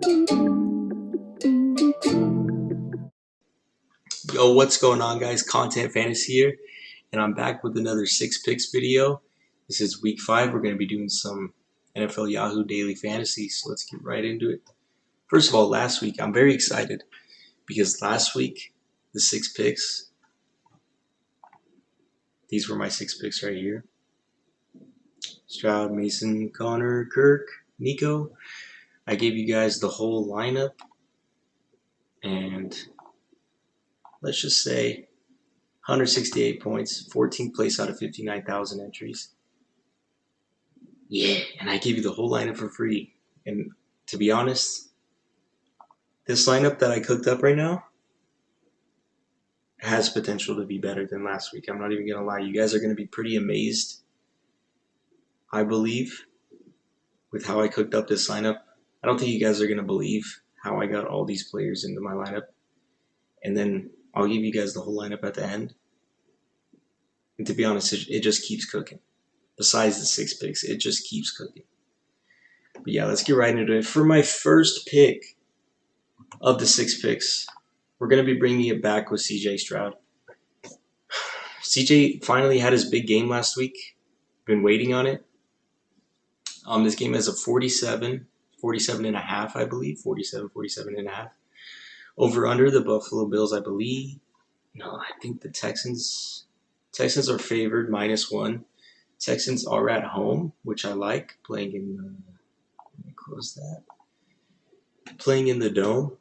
Yo, what's going on, guys? Content Fantasy here, and I'm back with another 6 picks video. This is week 5. We're going to be doing some NFL Yahoo Daily Fantasy, so let's get right into it. First of all, last week, I'm very excited because last week, the 6 picks, these were my 6 picks right here. Stroud, Mason, Connor, Kirk, Nico. I gave you guys the whole lineup, and let's just say 168 points, 14th place out of 59,000 entries. Yeah, and I gave you the whole lineup for free. And to be honest, this lineup that I cooked up right now has potential to be better than last week. I'm not even going to lie. You guys are going to be pretty amazed, I believe, with how I cooked up this lineup. I don't think you guys are going to believe how I got all these players into my lineup. And then I'll give you guys the whole lineup at the end. And to be honest, it just keeps cooking. Besides the 6 picks, it just keeps cooking. But yeah, let's get right into it. For my first pick of the 6 picks, we're going to be bringing it back with CJ Stroud. CJ finally had his big game last week. Been waiting on it. This game has a 47 and a half, I believe. 47 and a half. Over under the Buffalo Bills, I believe. No, I think the Texans are favored -1. Texans are at home, which I like, playing in the, let me close that, playing in the Dome.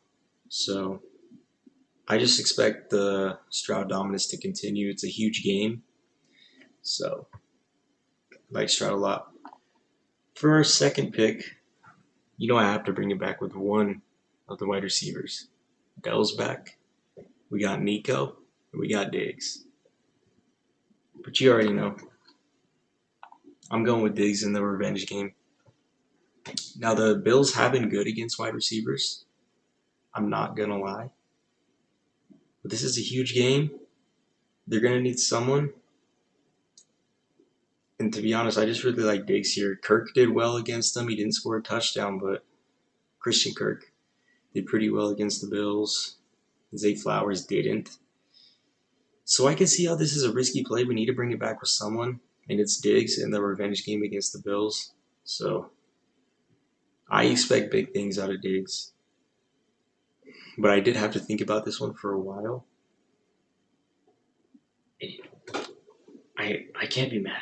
So I just expect the Stroud dominance to continue. It's a huge game, so I like Stroud a lot. For our second pick, you know I have to bring it back with one of the wide receivers. Dell's back. We got Nico, and we got Diggs. But you already know. I'm going with Diggs in the revenge game. Now, the Bills have been good against wide receivers. I'm not going to lie. But this is a huge game. They're going to need someone. And to be honest, I just really like Diggs here. Kirk did well against them. He didn't score a touchdown, but Christian Kirk did pretty well against the Bills. Zay Flowers didn't. So I can see how this is a risky play. We need to bring it back with someone. And it's Diggs in the revenge game against the Bills. So I expect big things out of Diggs. But I did have to think about this one for a while. I can't be mad.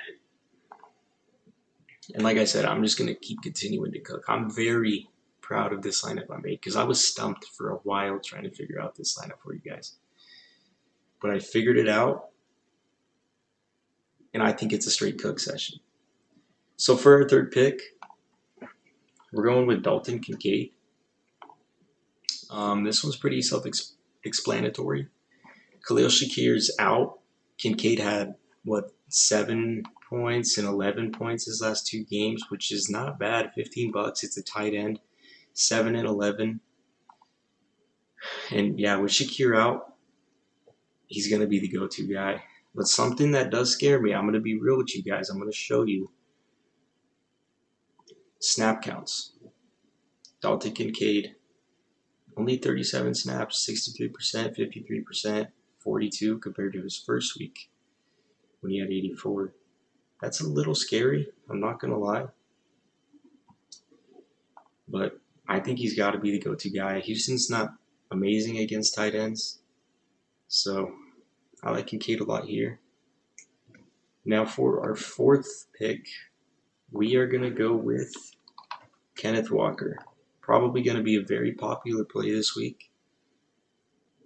And like I said, I'm just going to keep continuing to cook. I'm very proud of this lineup I made because I was stumped for a while trying to figure out this lineup for you guys. But I figured it out, and I think it's a straight cook session. So for our third pick, we're going with Dalton Kincaid. This one's pretty self-explanatory. Khalil Shakir's out. Kincaid had, 7 points and 11 points his last 2 games, which is not bad. $15. It's a tight end. 7 and 11. And yeah, with Shakir out, he's going to be the go-to guy. But something that does scare me, I'm going to be real with you guys. I'm going to show you snap counts. Dalton Kincaid, only 37 snaps, 63%, 53%, 42 compared to his first week when he had 84. That's a little scary, I'm not going to lie. But I think he's got to be the go-to guy. Houston's not amazing against tight ends, so I like Kincaid a lot here. Now for our fourth pick, we are going to go with Kenneth Walker. Probably going to be a very popular play this week,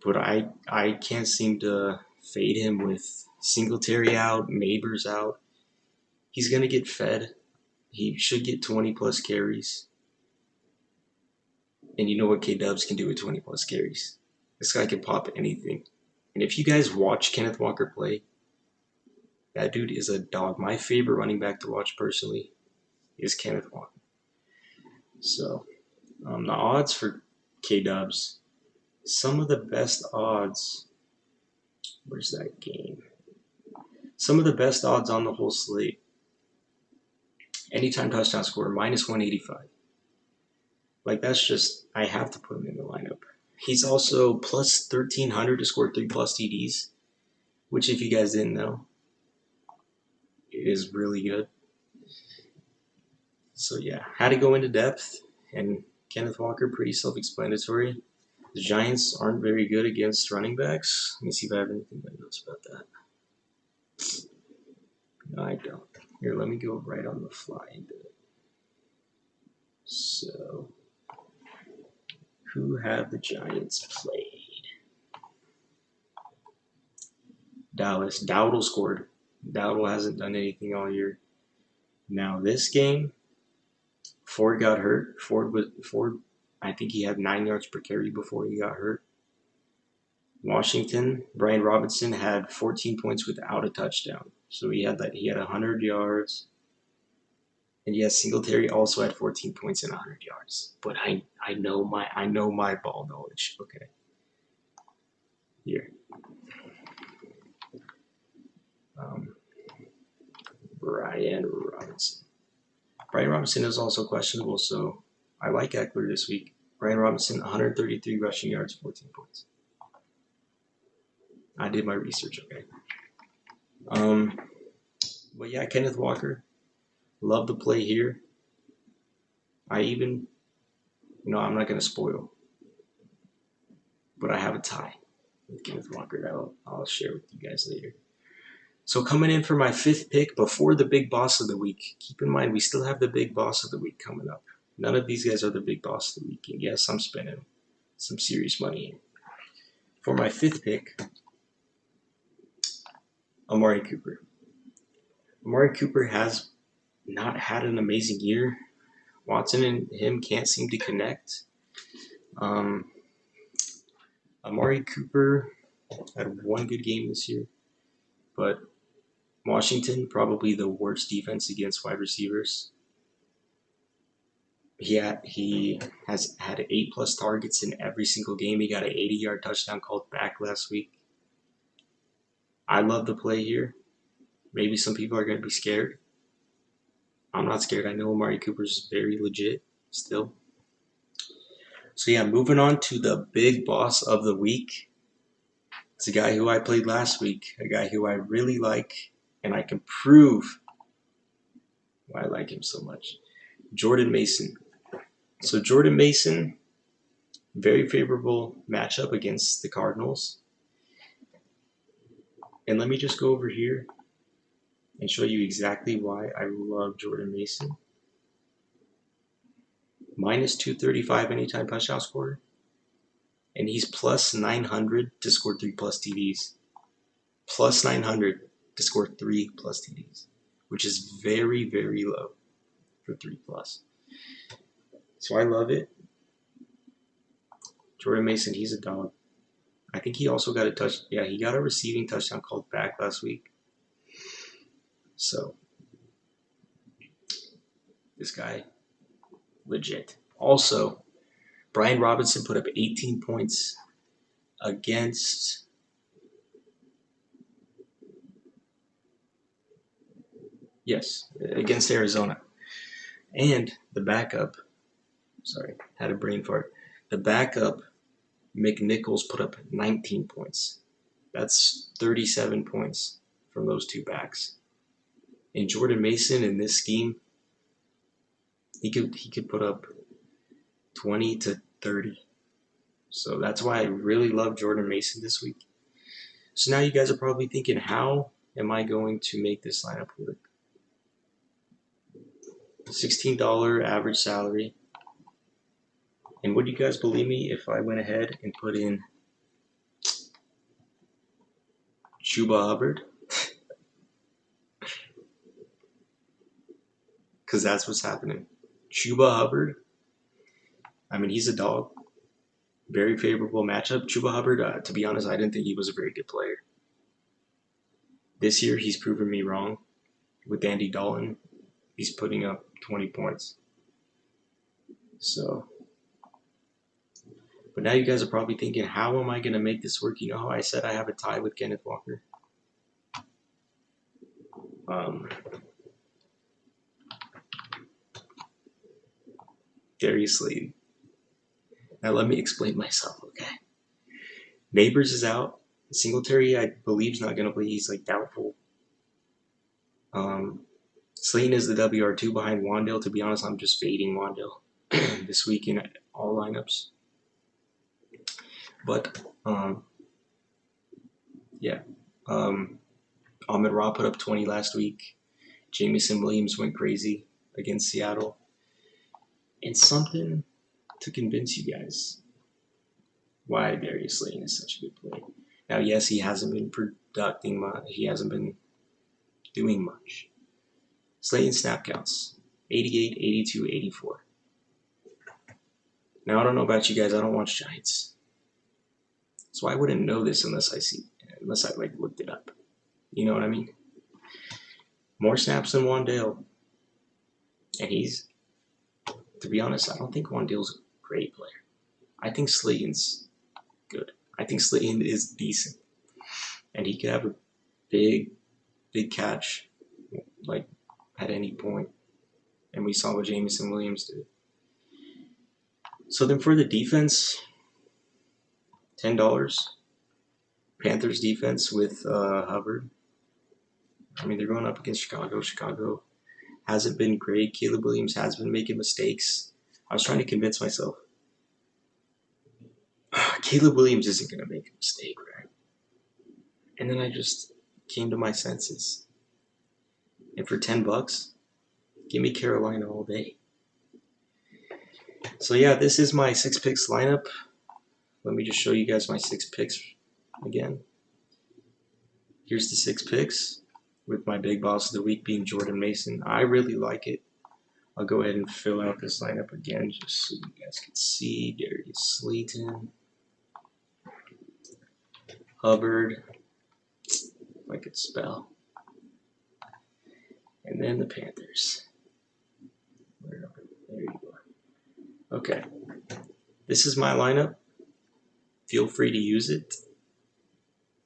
but I can't seem to fade him with Singletary out, Neighbors out. He's going to get fed. He should get 20-plus carries. And you know what K-Dubs can do with 20-plus carries. This guy can pop anything. And if you guys watch Kenneth Walker play, that dude is a dog. My favorite running back to watch personally is Kenneth Walker. So, the odds for K-Dubs, some of the best odds, where's that game? Some of the best odds on the whole slate. Anytime touchdown score, -185. Like, that's just, I have to put him in the lineup. He's also plus 1,300 to score 3+ TDs, which, if you guys didn't know, is really good. So yeah, had to go into depth, and Kenneth Walker, pretty self-explanatory. The Giants aren't very good against running backs. Let me see if I have anything that knows about that. No, I don't. Here, let me go right on the fly into it. So, who have the Giants played? Dallas. Dowdle scored. Dowdle hasn't done anything all year. Now this game, Ford got hurt. Ford, I think he had 9 yards per carry before he got hurt. Washington, Brian Robinson had 14 points without a touchdown. So he had 100 yards. And yes, Singletary also had 14 points and 100 yards. But I know my ball knowledge. Okay. Here. Brian Robinson. Brian Robinson is also questionable, so I like Eckler this week. Brian Robinson, 133 rushing yards, 14 points. I did my research, okay. But yeah, Kenneth Walker, love the play here. I even, I'm not going to spoil, but I have a tie with Kenneth Walker that I'll share with you guys later. So coming in for my 5th pick before the big boss of the week. Keep in mind, we still have the big boss of the week coming up. None of these guys are the big boss of the week. And yes, I'm spending some serious money. For my 5th pick, Amari Cooper. Amari Cooper has not had an amazing year. Watson and him can't seem to connect. Amari Cooper had one good game this year, but Washington, probably the worst defense against wide receivers. He has had 8+ targets in every single game. He got an 80-yard touchdown called back last week. I love the play here. Maybe some people are going to be scared. I'm not scared. I know Amari Cooper's very legit still. So yeah, moving on to the big boss of the week. It's a guy who I played last week, a guy who I really like, and I can prove why I like him so much. Jordan Mason. So Jordan Mason, very favorable matchup against the Cardinals. And let me just go over here and show you exactly why I love Jordan Mason. Minus 235 anytime touchdown scorer. And he's plus 900 to score 3+ TDs. Plus 900 to score 3+ TDs, which is very, very low for 3+. So I love it. Jordan Mason, he's a dog. I think he also got he got a receiving touchdown called back last week. So this guy, legit. Also, Brian Robinson put up 18 points against Arizona. And the backup, had a brain fart. The backup, McNichols, put up 19 points. That's 37 points from those two backs. And Jordan Mason in this scheme, he could put up 20 to 30. So that's why I really love Jordan Mason this week. So now you guys are probably thinking, how am I going to make this lineup work? $16 average salary. And would you guys believe me if I went ahead and put in Chuba Hubbard? Because that's what's happening. Chuba Hubbard, I mean, he's a dog. Very favorable matchup. Chuba Hubbard, to be honest, I didn't think he was a very good player. This year, he's proven me wrong. With Andy Dalton, he's putting up 20 points. So, but now you guys are probably thinking, how am I going to make this work? You know how I said I have a tie with Kenneth Walker? Darius Slade. Now let me explain myself, okay? Neighbors is out. Singletary, I believe, is not going to play. He's like doubtful. Slayton is the WR2 behind Wandale. To be honest, I'm just fading Wandale this week in all lineups. But, yeah. Ahmed Ra put up 20 last week. Jamison Williams went crazy against Seattle. And something to convince you guys why Darius Slayton is such a good play. Now, yes, he hasn't been producing much. He hasn't been doing much. Slayton snap counts, 88, 82, 84. Now, I don't know about you guys. I don't watch Giants. So I wouldn't know this unless I like looked it up. You know what I mean? More snaps than Wandale. And he's, to be honest, I don't think Wandale's a great player. I think Slayton's good. I think Slayton is decent. And he could have a big catch, like, at any point. And we saw what Jamison Williams did. So then for the defense, $10. Panthers defense with Hubbard. I mean, they're going up against Chicago. Chicago hasn't been great. Caleb Williams has been making mistakes. I was trying to convince myself. Caleb Williams isn't going to make a mistake, right? And then I just came to my senses. And for $10, give me Carolina all day. So yeah, this is my 6 picks lineup. Let me just show you guys my 6 picks again. Here's the 6 picks with my big boss of the week being Jordan Mason. I really like it. I'll go ahead and fill out this lineup again just so you guys can see. Darius Slayton, Hubbard, if I could spell, and then the Panthers. There you go. Okay, this is my lineup. Feel free to use it.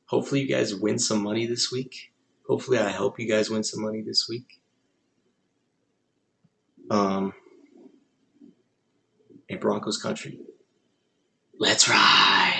Hopefully you guys win some money this week. Hopefully I help you guys win some money this week. In Broncos country. Let's ride!